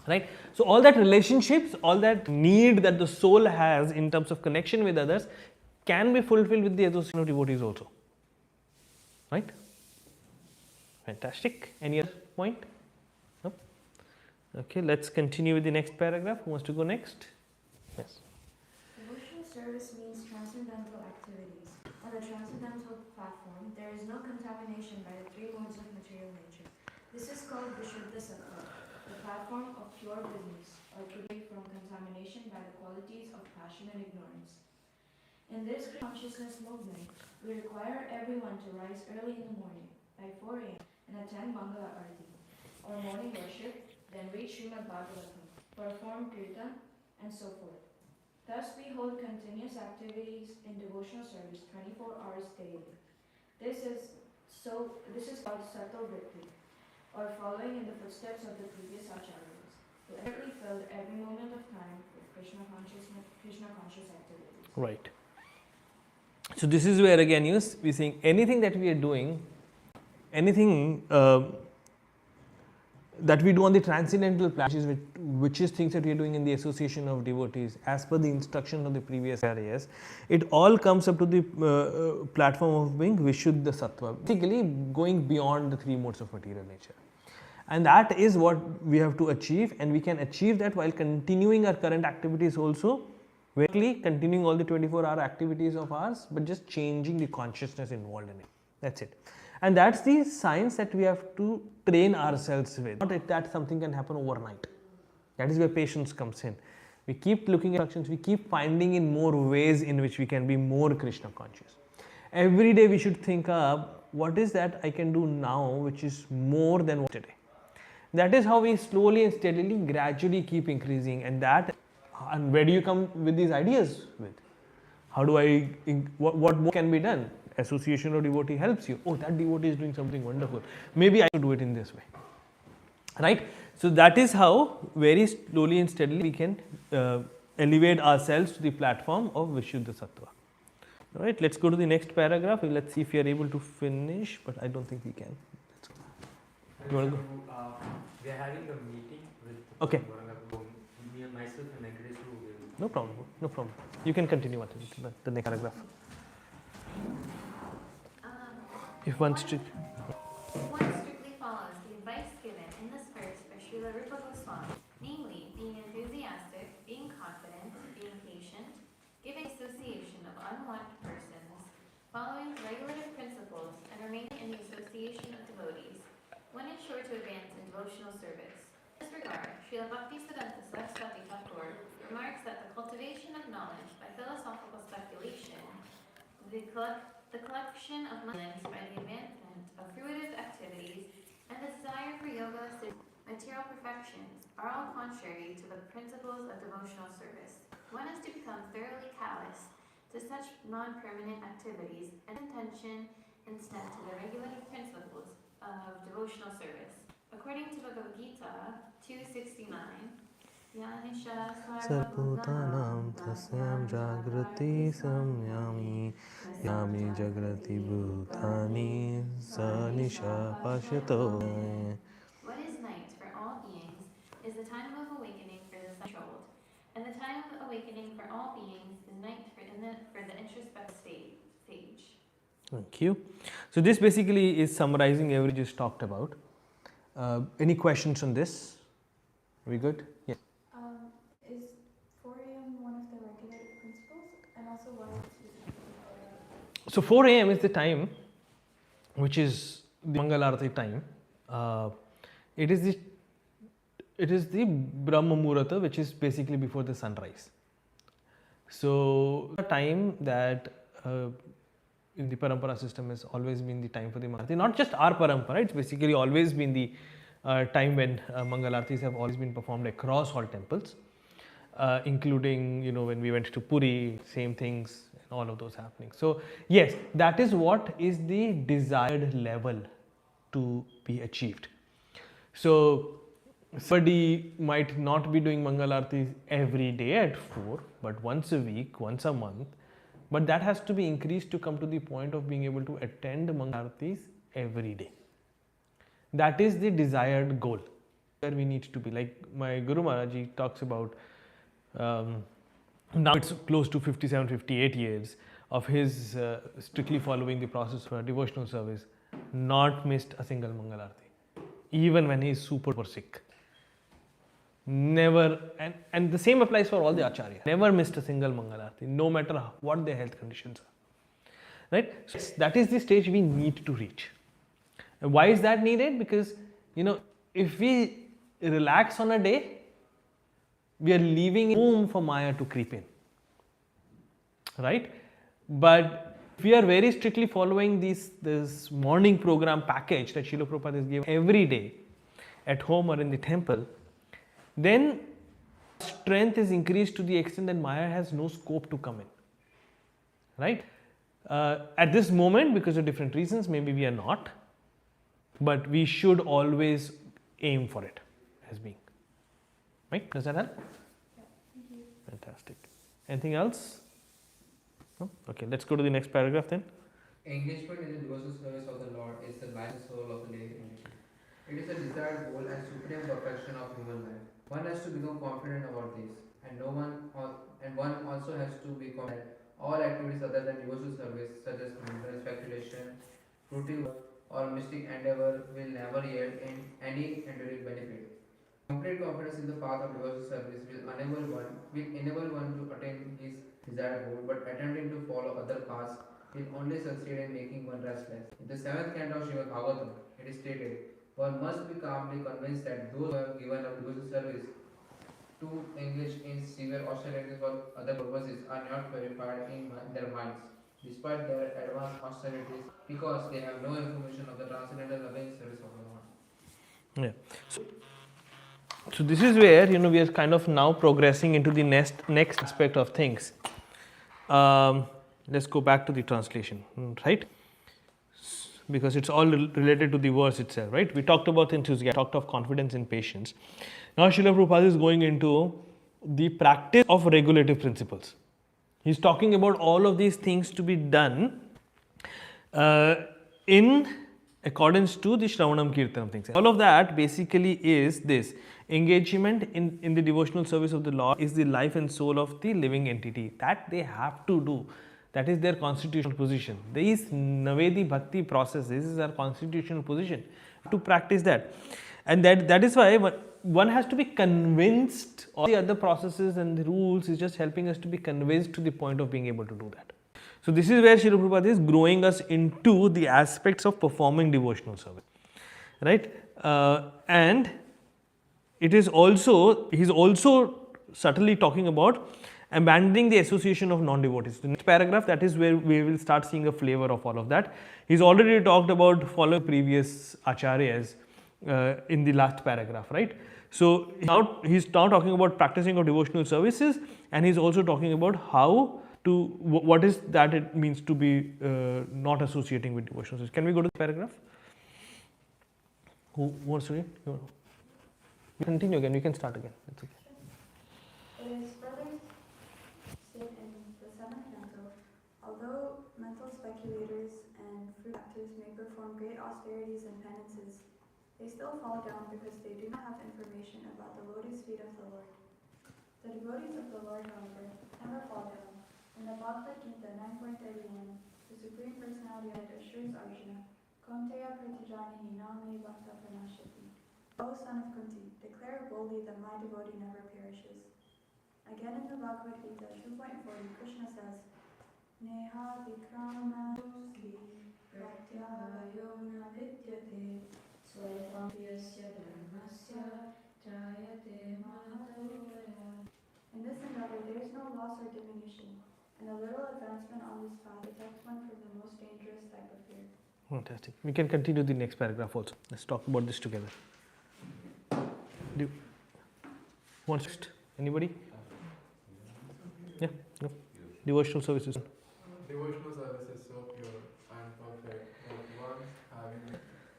Right? So all that relationships, all that need that the soul has in terms of connection with others can be fulfilled with the association of devotees also. Right? Fantastic. Any other point? No? Okay, let's continue with the next paragraph. Who wants to go next? Yes. Devotional service means transcendental activities. On the transcendental platform, there is no contamination by the three modes of material nature. This is called Vishuddha Sattva, the platform of pure goodness, or free from contamination by the qualities of passion and ignorance. In this consciousness movement, we require everyone to rise early in the morning, by 4 a.m., and attend Mangala Arati, or morning worship, then read Srimad Bhagavatam, perform kirtan, and so forth. Thus we hold continuous activities in devotional service 24 hours daily. This is called Sato Vritti, or following in the footsteps of the previous acharyas, who accurately filled every moment of time with Krishna conscious activities. Right. So this is where again we're saying anything that we are doing, anything that we do on the transcendental plan, which is things that we are doing in the association of devotees, as per the instruction of the previous areas, it all comes up to the platform of being Vishuddha Sattva, basically going beyond the three modes of material nature. And that is what we have to achieve, and we can achieve that while continuing our current activities also, basically continuing all the 24-hour activities of ours, but just changing the consciousness involved in it. That's it. And that's the science that we have to train ourselves with. Not that something can happen overnight. That is where patience comes in. We keep looking at instructions, we keep finding in more ways in which we can be more Krishna conscious. Every day we should think up, what is that I can do now which is more than today? That is how we slowly and steadily, gradually keep increasing. And where do you come with these ideas with? How do what more can be done? Association of devotee helps you. Oh, that devotee is doing something wonderful. Maybe I should do it in this way. Right? So that is how very slowly and steadily we can elevate ourselves to the platform of Vishuddha Sattva. Alright, let's go to the next paragraph. Let's see if we are able to finish, but I don't think we can. You want to go? We are having a meeting with Okay. me and myself and Venkatesh will. No problem. No problem. You can continue on the next paragraph. If one strict. One strictly follows the advice given in this verse by Srila Rupa Goswami, namely being enthusiastic, being confident, being patient, giving association of unwanted persons, following regulative principles, and remaining in the association of devotees. One is sure to advance in devotional service. In this regard, Srila Bhaktisiddhanta Saraswati Thakur remarks that the cultivation of knowledge by philosophical speculation, the collection of minds by the advancement of fruitive activities, and the desire for yoga, material perfections are all contrary to the principles of devotional service. One is to become thoroughly callous to such non-permanent activities and attention instead to the regulative principles of devotional service. According to Bhagavad Gita 269, Yanisha Sarputanam tasyam jagrati samyami yami jagrati bhutani sanisha pashyato. What is night for all beings is the time of awakening for the controlled, and the time of awakening for all beings is night for the introspective stage. Thank you. So this basically is summarizing everything we just talked about. Any questions on this? Are we good? Yes. Is 4 a.m. one of the regulative principles? And also why it's So 4 a.m. is the time which is the Mangalarati time. It is the Brahma Muhurta, which is basically before the sunrise. So the time that in the parampara system has always been the time for the Mangalarti. Not just our parampara, it's basically always been the time when Mangalartis have always been performed across all temples, including when we went to Puri, same things, and all of those happening. So yes, that is what is the desired level to be achieved. So somebody might not be doing Mangalartis every day at 4, but once a week, once a month. But that has to be increased to come to the point of being able to attend Mangalartis every day. That is the desired goal where we need to be. Like my Guru Maharaj, he talks about now it's close to 57, 58 years of his strictly following the process for devotional service, not missed a single Mangalarti, even when he is super sick. Never, and the same applies for all the acharyas. Never missed a single Mangalarti, no matter what their health conditions are. Right? So that is the stage we need to reach. And why is that needed? Because if we relax on a day, we are leaving room for Maya to creep in. Right? But if we are very strictly following this morning program package that Srila Prabhupada is giving every day at home or in the temple, then strength is increased to the extent that Maya has no scope to come in. Right? At this moment, because of different reasons, maybe we are not, but we should always aim for it as being. Right? Does that help? Yeah, thank you. Fantastic. Anything else? No? Okay, let's go to the next paragraph then. Engagement in the devotional service of the Lord is the life and soul of the living entity. It is a desired goal and supreme perfection of human life. One has to become confident about this, and one also has to be confident that all activities other than devotional service, such as mental speculation, fruitive work, or mystic endeavor, will never yield in any enduring benefit. Complete confidence in the path of devotional service will enable one to attain his desired goal, but attempting to follow other paths will only succeed in making one restless. In the seventh canto of Srimad Bhagavatam, it is stated, one must be calmly convinced that those who have given up devotional service to engage in severe austerities for other purposes are not purified in their minds, despite their advanced austerities, because they have no information of the transcendental loving service of the Lord. Yeah. So this is where we are kind of now progressing into the next aspect of things. Let's go back to the translation, right? Because it's all related to the verse itself, right? We talked about enthusiasm, talked of confidence and patience. Now Srila Prabhupada is going into the practice of regulative principles. He's talking about all of these things to be done in accordance to the Shravanam Kirtanam things. All of that basically is this. Engagement in the devotional service of the Lord is the life and soul of the living entity. That they have to do. That is their constitutional position. These Navedi Bhakti processes is our constitutional position. To practice that. And that is why one has to be convinced. All the other processes and the rules is just helping us to be convinced to the point of being able to do that. So this is where Srila Prabhupada is growing us into the aspects of performing devotional service. Right? And it is also, he's also subtly talking about abandoning the association of non-devotees. The next paragraph, that is where we will start seeing a flavor of all of that. He's already talked about following previous acharyas in the last paragraph, right? So he's now talking about practicing of devotional services, and he's also talking about how to, what is that it means to be not associating with devotional service. Can we go to the paragraph? Who wants to read? You continue again, you can start again. It's okay. It is further stated in the seventh canto, although mental speculators and fruit actors may perform great austerities and penances, they still fall down because they do not have information about the lotus feet of the Lord. The devotees of the Lord, however, never fall down. In the Bhagavad Gita 9.31, the Supreme Personality of it assures Arjuna, Kaunteya pratijanihi name bhakta pranashati. O son of Kunti, declare boldly that my devotee never perishes. Again in the Bhagavad Gita 2.40, Krishna says, Neha vikramadoski pratyavayo na vidyate swayamyasya dharmasya jayate mahatavaya. In this endeavor there is no loss or diminution, and a little advancement on this path protects one from the most dangerous type of fear. Fantastic. We can continue the next paragraph also. Let's talk about this together. Next? Anybody? Yeah, go. Devotional services. Devotional service is so pure and perfect that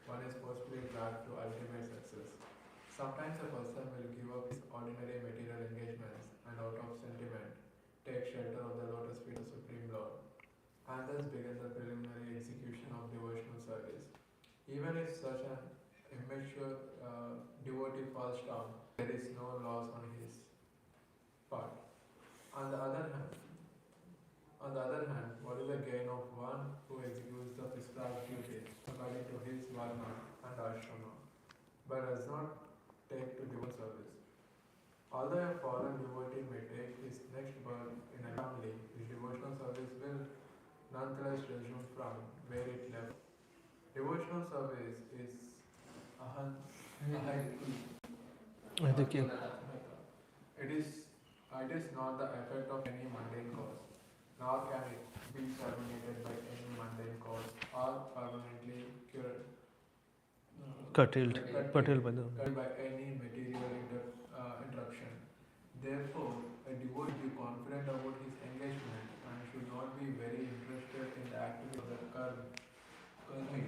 one is possibly glad to ultimate success. Sometimes a person will give up his ordinary material engagements and out of sentiment take shelter of the lotus feet of the Supreme Lord, and thus begin the preliminary execution of devotional service. Even if such an immature devotee falls down, there is no loss on his part. On the other hand, what is the gain of one who executes the prescribed duties according to his varna and ashrama, but does not take to devotional service? Although a fallen devotee may take his next birth in a family, his devotional service will nonetheless resume from where it left. Devotional service is it is not the effect of any mundane cause, nor can it be terminated by any mundane cause or permanently curtailed by any material Therefore, a devotee should be confident about his engagement and should not be very interested in the activity of the karmis,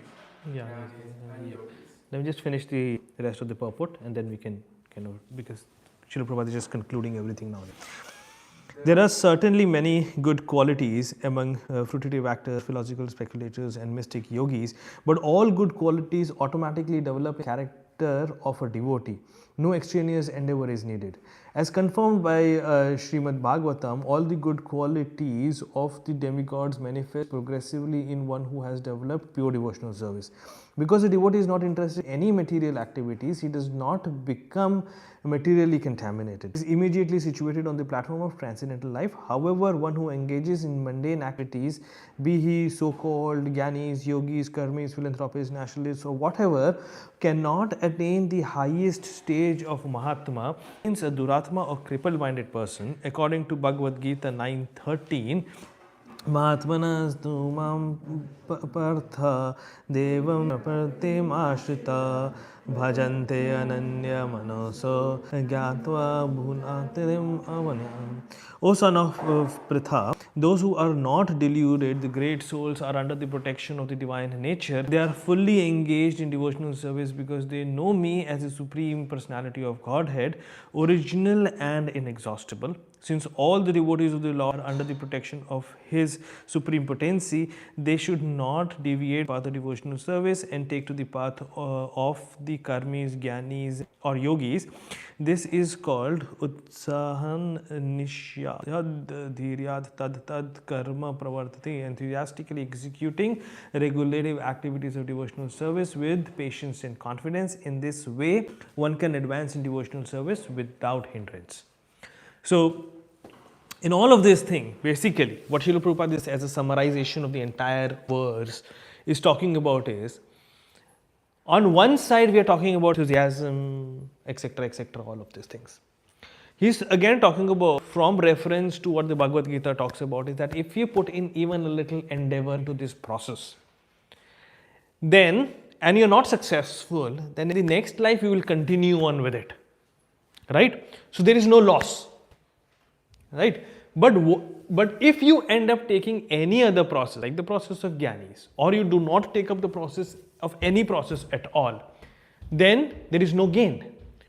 Yeah. jnanis, and yogis. Let me just finish the rest of the purport and then we can kind of, because Srila Prabhupada is just concluding everything now. There are certainly many good qualities among fruitive actors, philosophical speculators, and mystic yogis, but all good qualities automatically develop a character of a devotee. No extraneous endeavor is needed. As confirmed by Srimad Bhagavatam, all the good qualities of the demigods manifest progressively in one who has developed pure devotional service. Because a devotee is not interested in any material activities, he does not become materially contaminated. He is immediately situated on the platform of transcendental life. However, one who engages in mundane activities, be he so-called jnanis, yogis, karmis, philanthropists, nationalists, or whatever, cannot attain the highest stage of Mahatma. Means a Duratma or crippled-minded person, according to Bhagavad Gita 9:13, Mahatmanastu mam partha devam pratim ashrita bhajante ananya manoso gyatva bhunatirim avanam. O son of Pritha, those who are not deluded, the great souls, are under the protection of the divine nature. They are fully engaged in devotional service because they know me as the Supreme Personality of Godhead, original and inexhaustible. Since all the devotees of the Lord are under the protection of His supreme potency, they should not deviate path of devotional service and take to the path of the karmis, jnanis, or yogis. This is called utsahan nishyad dhiryad tad karma pravartati, enthusiastically executing regulative activities of devotional service with patience and confidence. In this way, one can advance in devotional service without hindrance. So, in all of this thing, basically, what Srila Prabhupada is, as a summarization of the entire verse, is talking about is, on one side we are talking about enthusiasm, etc., all of these things. He's again talking about, from reference to what the Bhagavad Gita talks about, is that if you put in even a little endeavor into this process, then, and you're not successful, then in the next life you will continue on with it. Right? So there is no loss. Right? But if you end up taking any other process, like the process of jnanis, or you do not take up the process of any process at all, then there is no gain.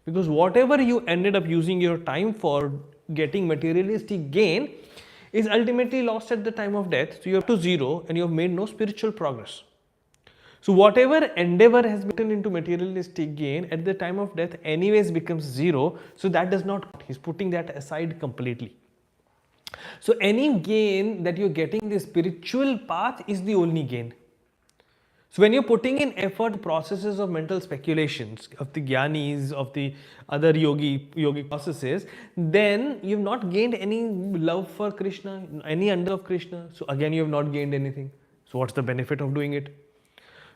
Because whatever you ended up using your time for getting materialistic gain is ultimately lost at the time of death. So you are to zero and you have made no spiritual progress. So whatever endeavor has been into materialistic gain at the time of death anyways becomes zero. So that does not, he's putting that aside completely. So any gain that you're getting in the spiritual path is the only gain. So when you're putting in effort, processes of mental speculations, of the jnanis, of the other yogic processes, then you've not gained any love for Krishna, any under of Krishna. So again, you have not gained anything. So what's the benefit of doing it?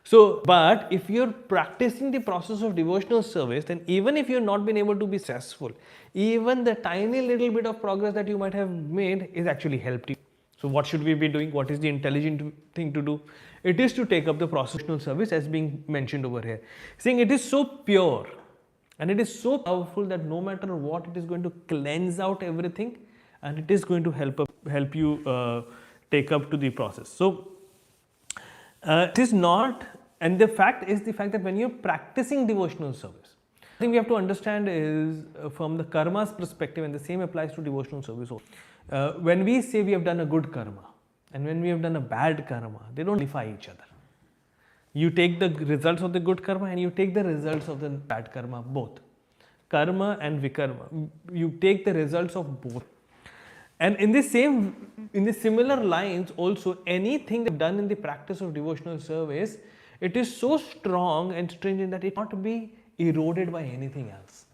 So, but if you're practicing the process of devotional service, then even if you've not been able to be successful, even the tiny little bit of progress that you might have made is actually helped you. So what should we be doing? What is the intelligent thing to do? It is to take up the processional service as being mentioned over here. Saying it is so pure and it is so powerful that no matter what, it is going to cleanse out everything and it is going to help you take up to the process. So it is not, and the fact that when you're practicing devotional service, I think we have to understand is from the karma's perspective, and the same applies to devotional service also. When we say we have done a good karma and when we have done a bad karma, they don't nullify each other. You take the results of the good karma and you take the results of the bad karma, both. Karma and vikarma. You take the results of both. And in the similar lines also, anything done in the practice of devotional service, it is so strong and stringent that it cannot be eroded by anything else.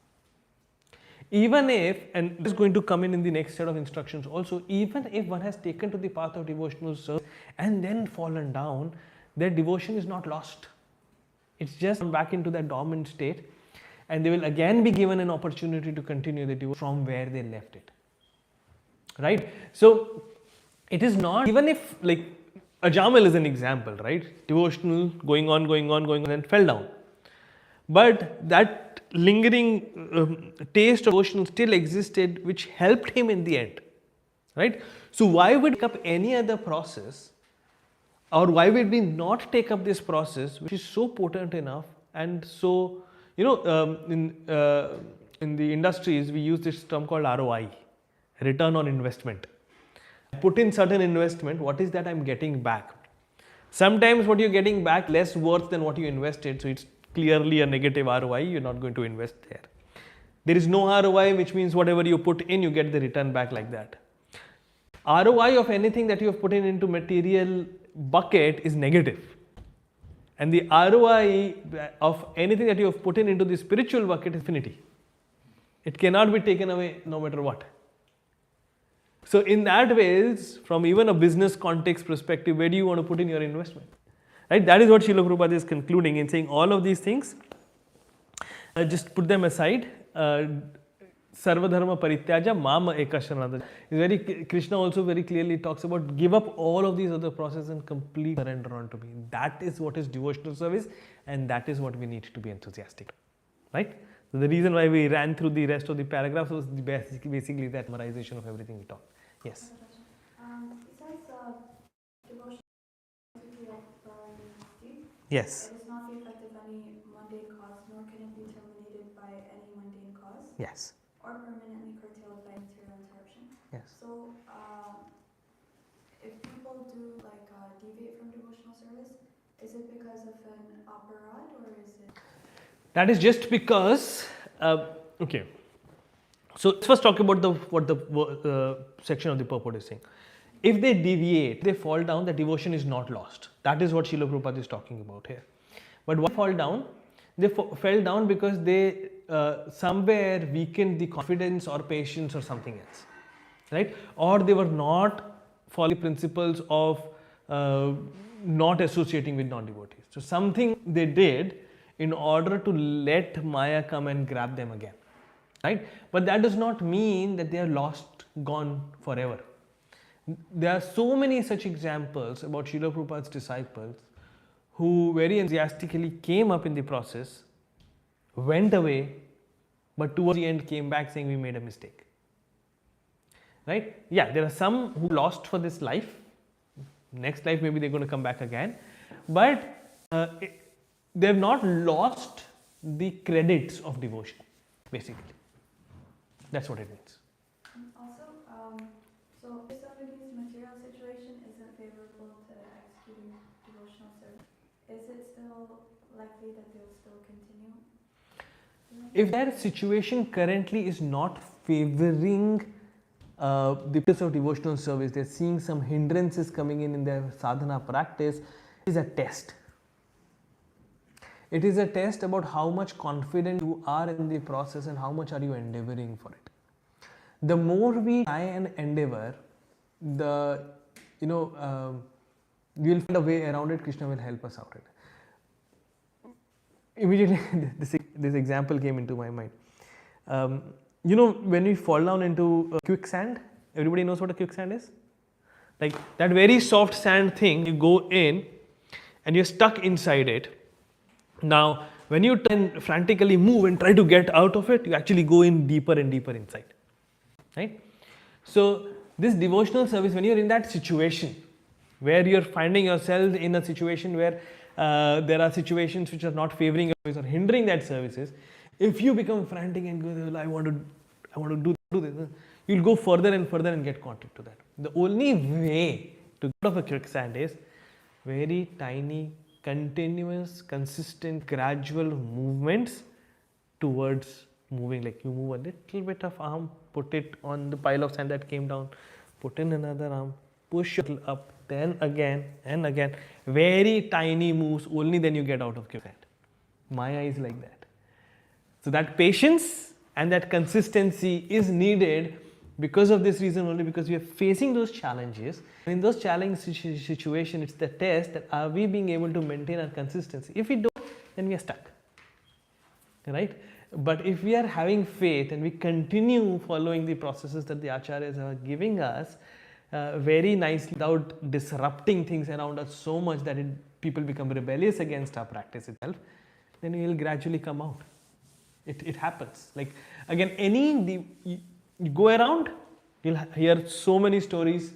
Even if, and this is going to come in the next set of instructions also, even if one has taken to the path of devotional service and then fallen down, their devotion is not lost. It's just come back into that dormant state and they will again be given an opportunity to continue the devotion from where they left it. Right? So, it is not, even if like Ajamil is an example, right? Devotional, going on, and then fell down. but that lingering taste of devotion still existed, which helped him in the end, right? So why would we take up any other process, or why would we not take up this process which is so potent enough? And so, in the industries we use this term called ROI, return on investment. Put in certain investment, what is that I'm getting back? Sometimes what you're getting back less worth than what you invested, so it's clearly a negative ROI, you're not going to invest there. There is no ROI, which means whatever you put in, you get the return back like that. ROI of anything that you have put in into material bucket is negative. And the ROI of anything that you have put in into the spiritual bucket is infinity. It cannot be taken away no matter what. So in that ways, from even a business context perspective, where do you want to put in your investment? Right? That is what Srila Prabhupada is concluding in saying all of these things, just put them aside. Sarva dharma parityaja mama ekasharanada. Krishna also very clearly talks about give up all of these other processes and complete surrender unto me. That is what is devotional service, and that is what we need to be enthusiastic. Right? So the reason why we ran through the rest of the paragraphs was basically that memorization of everything we talked. Yes. Besides devotion to deep, Yes. it is not the effect of any mundane cause, nor can it be terminated by any mundane cause, Yes. or permanently curtailed by material interruption. Yes. So, if people do deviate from devotional service, is it because of an aparad, or is it? That is just because. Okay. So let's first talk about what the section of the purport is saying. If they deviate, they fall down, the devotion is not lost. That is what Srila Prabhupada is talking about here. But why fall down? They fell down because they somewhere weakened the confidence or patience or something else, right? Or they were not following principles of not associating with non-devotees. So something they did in order to let Maya come and grab them again, right? But that does not mean that they are lost, gone forever. There are so many such examples about Srila Prabhupada's disciples who very enthusiastically came up in the process, went away, but towards the end came back saying we made a mistake. Right? Yeah, there are some who lost for this life. Next life maybe they're going to come back again. But they have not lost the credits of devotion, basically. That's what it means. Also, so if somebody's material situation isn't favorable to executing devotional service, is it still likely that they'll still continue? If their situation currently is not favoring the place of devotional service, they're seeing some hindrances coming in their sadhana practice, it is a test. It is a test about how much confident you are in the process and how much are you endeavoring for it. The more we try and endeavor, we'll find a way around it. Krishna will help us out. Immediately, this example came into my mind. When we fall down into quicksand, everybody knows what a quicksand is? Like that very soft sand thing, you go in and you're stuck inside it. Now, when you frantically move and try to get out of it, you actually go in deeper and deeper inside. Right? So, this devotional service, when you're in that situation, where you're finding yourself in a situation where there are situations which are not favoring your service or hindering that services, if you become frantic and go, I want to do this, you'll go further and further and get caught into that. The only way to get out of a quicksand is very tiny, continuous, consistent, gradual movements towards moving. Like you move a little bit of arm, put it on the pile of sand that came down, put in another arm, push it up, then again and again. Very tiny moves, only then you get out of quicksand. Maya is like that. So that patience and that consistency is needed because of this reason only, because we are facing those challenges. And in those challenging situations, it's the test that are we being able to maintain our consistency. If we don't, then we are stuck. Right? But if we are having faith and we continue following the processes that the acharyas are giving us very nicely without disrupting things around us so much that people become rebellious against our practice itself, then you will gradually come out. It happens. Like again, you go around, you'll hear so many stories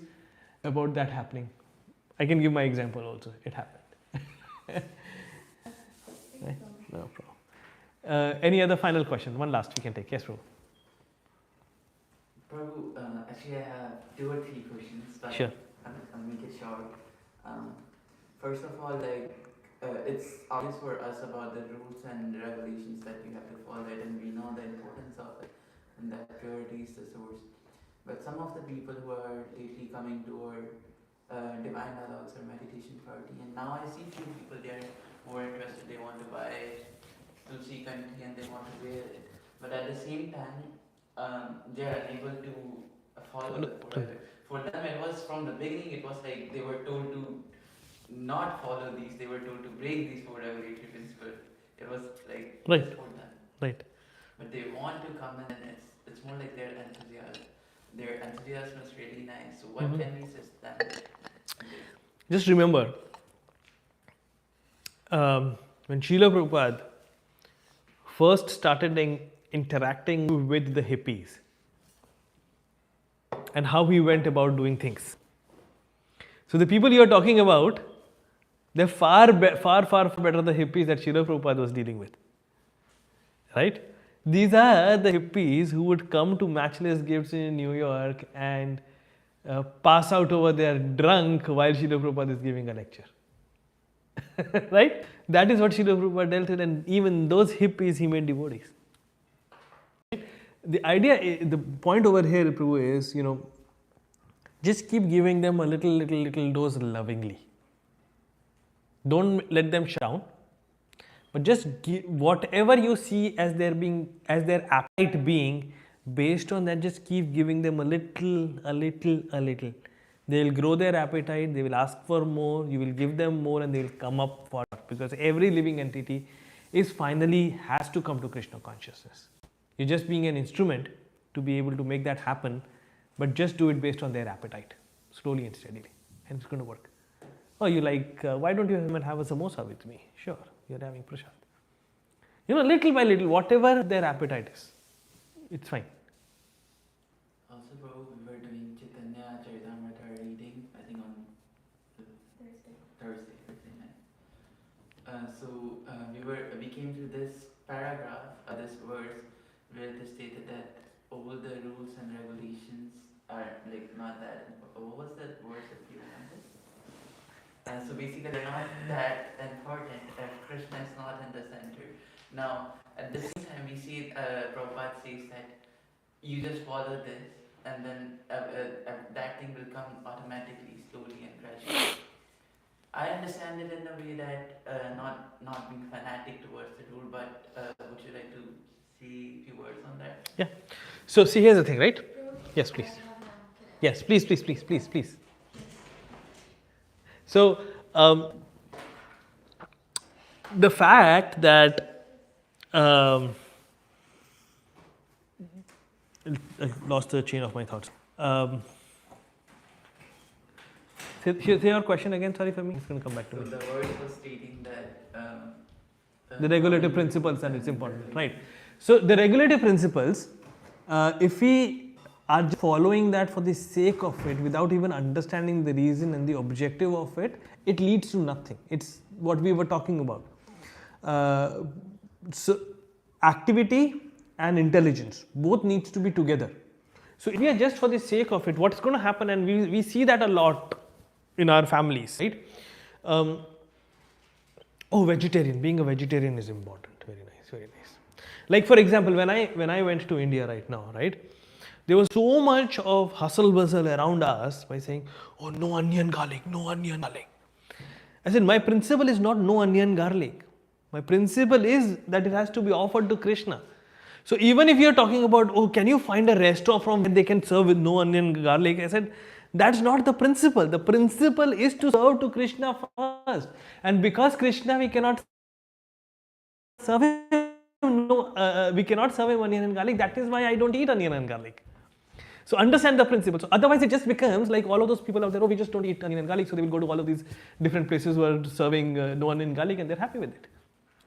about that happening. I can give my example also. It happened. Right? No problem. Any other final question? One last we can take. Yes, Prabhu. Prabhu, actually I have 2 or 3 questions, but Sure. I'll make it short. First of all, it's obvious for us about the rules and regulations that you have to follow it, and we know the importance of it, and that purity is the source. But some of the people who are lately coming toward divine dialogues or meditation party, and now I see few people, they are more interested, they want to buy tulsi kanti and they want to wear it, but at the same time they are unable to follow the forever. For them it was from the beginning, it was like they were told to not follow these, they were told to break these 4 regulatory principles. It was like Right. for them. Right. But they want to come in, and it's more like their enthusiasm. Their enthusiasm is really nice. So what can we assist them with? Just remember, when Srila Prabhupada first started interacting with the hippies and how he went about doing things. So the people you are talking about, they're far better the hippies that Srila Prabhupada was dealing with. Right? These are the hippies who would come to Matchless Gifts in New York and pass out over there drunk while Srila Prabhupada is giving a lecture. Right? That is what Srila Prabhupada dealt with, and even those hippies he made devotees. The idea, the point over here, Prabhu, is, just keep giving them a little dose lovingly. Don't let them shut down. But just give whatever you see as their appetite being, based on that, just keep giving them a little. They will grow their appetite, they will ask for more, you will give them more, and they will come up for it. Because every living entity has to come to Krishna consciousness. You're just being an instrument to be able to make that happen, but just do it based on their appetite, slowly and steadily, and it's going to work. Oh, you why don't you have a samosa with me? Sure, you're having prasad. Little by little, whatever their appetite is, it's fine. Also, Prabhu, we were doing Chaitanya Charitamrita reading, I think on Thursday night. We came to this paragraph, this verse, where it is stated that all the rules and regulations are not that important. What was that verse if you remember? So basically they're not that important if Krishna is not in the center. Now, at the same time we see Prabhupada says that you just follow this and then that thing will come automatically, slowly and gradually. I understand it in a way that not being fanatic towards the rule, but would you like to say a few words on that? Yeah. So see, here's the thing, right? Yes, please. Yes, please. So the fact that I lost the chain of my thoughts. Say your question again, sorry for me. It's going to come back to me. So the verse was stating that the regulative principles, and it's important, right? So the regulative principles, if we are just following that for the sake of it, without even understanding the reason and the objective of it, it leads to nothing. It's what we were talking about. So activity and intelligence both needs to be together. So if we are just for the sake of it, what's going to happen, and we see that a lot in our families, right? Vegetarian. Being a vegetarian is important. Very nice, very nice. Like for example, when I went to India right now, right? There was so much of hustle bustle around us by saying, oh, no onion garlic, no onion garlic. I said, my principle is not no onion garlic. My principle is that it has to be offered to Krishna. So even if you're talking about, oh, can you find a restaurant from where they can serve with no onion garlic? I said, that's not the principle. The principle is to serve to Krishna first. And because Krishna, we cannot serve him onion and garlic. That is why I don't eat onion and garlic. So understand the principle. So otherwise it just becomes like all of those people out there, oh, we just don't eat onion and garlic. So they will go to all of these different places who are serving no onion and garlic and they're happy with it.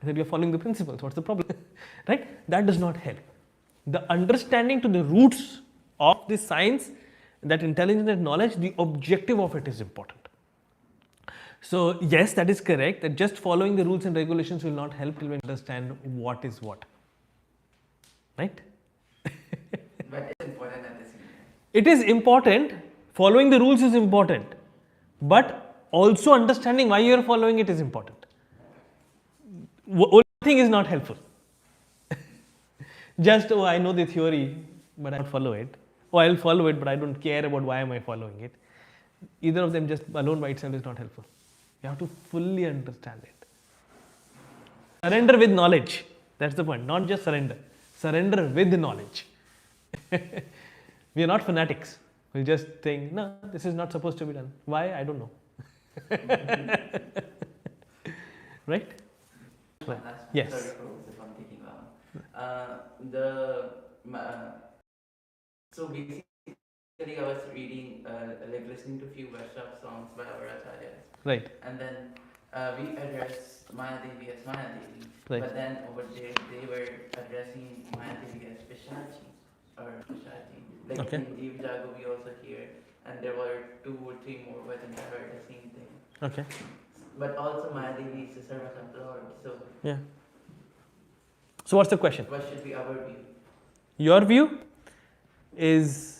I said, you're following the principles. What's the problem? Right? That does not help. The understanding to the roots of this science, that intelligence and knowledge, the objective of it is important. So yes, that is correct, that just following the rules and regulations will not help till we understand what is what. Right? But it's important at the same time. It is important, following the rules is important, but also understanding why you are following it is important. Only thing is not helpful. Just, oh, I know the theory, but I don't follow it. Oh, I'll follow it, but I don't care about why am I following it. Either of them just alone by itself is not helpful. You have to fully understand it. Surrender with knowledge. That's the point. Not just surrender. Surrender with knowledge. We are not fanatics. We'll just think, no, this is not supposed to be done. Why? I don't know. Right? One last one. Yes. Sorry if I'm taking long. So basically, I was reading, like listening to a few workshop songs by our acharyas. Right. And then we addressed Maya Devi as Maya Devi. Right. But then over there, they were addressing Maya Devi as Pishachi or Pishachi. Like Okay. in Jeev Jago, we also hear, and there were 2 or 3 more versions I heard the same thing. Okay. But also Maya Devi is the servant of the Lord. So Yeah. So what's the question? what should be our view? Your view is